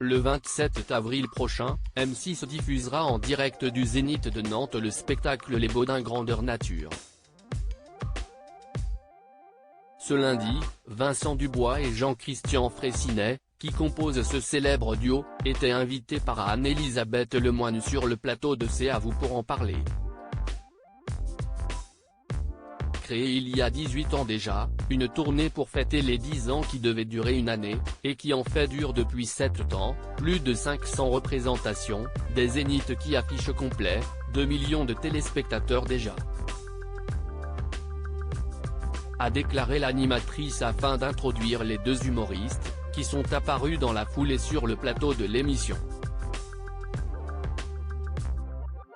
Le 27 avril prochain, M6 diffusera en direct du Zénith de Nantes le spectacle Les Baudins grandeur nature. Ce lundi, Vincent Dubois et Jean-Christian Fraissinet, qui composent ce célèbre duo, étaient invités par Anne-Elisabeth Lemoine sur le plateau de C'est à vous pour en parler. Créée il y a 18 ans déjà, une tournée pour fêter les 10 ans qui devait durer une année, et qui en fait dure depuis 7 ans, plus de 500 représentations, des zéniths qui affichent complet, 2 millions de téléspectateurs déjà. A déclaré l'animatrice afin d'introduire les deux humoristes, qui sont apparus dans la foulée sur le plateau de l'émission.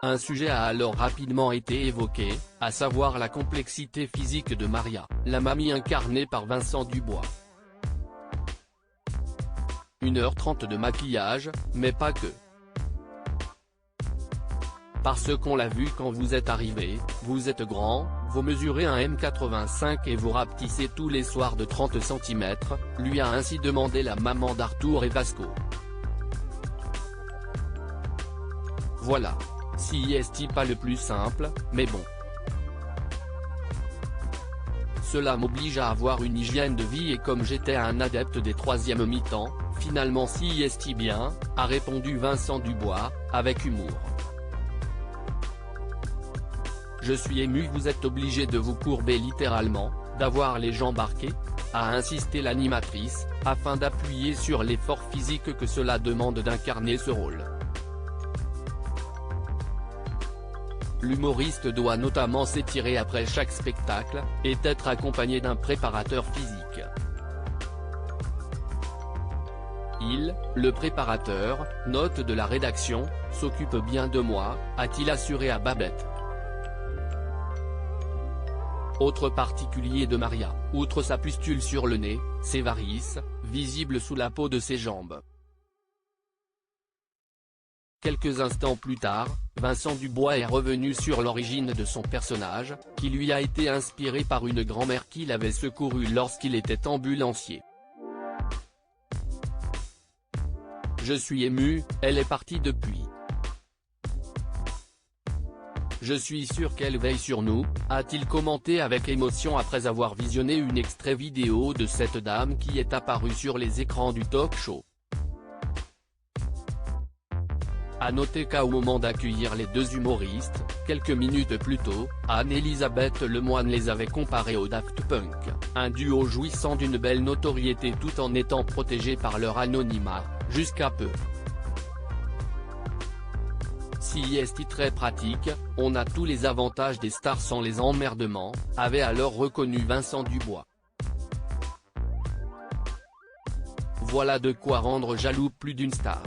Un sujet a alors rapidement été évoqué, à savoir la complexité physique de Maria, la mamie incarnée par Vincent Dubois. 1h30 de maquillage, mais pas que. Parce qu'on l'a vu quand vous êtes arrivé, vous êtes grand, vous mesurez un m85 et vous rapetissez tous les soirs de 30 cm, lui a ainsi demandé la maman d'Arthur et Vasco. Voilà. Si est pas le plus simple, mais bon. Cela m'oblige à avoir une hygiène de vie et comme j'étais un adepte des troisièmes mi-temps, finalement si est bien, a répondu Vincent Dubois, avec humour. Je suis ému, vous êtes obligé de vous courber littéralement, d'avoir les jambes arquées, a insisté l'animatrice, afin d'appuyer sur l'effort physique que cela demande d'incarner ce rôle. L'humoriste doit notamment s'étirer après chaque spectacle, et être accompagné d'un préparateur physique. Il, le préparateur, note de la rédaction, s'occupe bien de moi, a-t-il assuré à Babette. Autre particulier de Maria, outre sa pustule sur le nez, ses varices, visibles sous la peau de ses jambes. Quelques instants plus tard, Vincent Dubois est revenu sur l'origine de son personnage, qui lui a été inspiré par une grand-mère qu'il avait secourue lorsqu'il était ambulancier. Je suis ému, elle est partie depuis. Je suis sûr qu'elle veille sur nous, a-t-il commenté avec émotion après avoir visionné une extrait vidéo de cette dame qui est apparue sur les écrans du talk-show. A noter qu'au moment d'accueillir les deux humoristes, quelques minutes plus tôt, Anne-Elisabeth Lemoine les avait comparés au Daft Punk, un duo jouissant d'une belle notoriété tout en étant protégé par leur anonymat, jusqu'à peu. Si est très pratique, on a tous les avantages des stars sans les emmerdements, avait alors reconnu Vincent Dubois. Voilà de quoi rendre jaloux plus d'une star.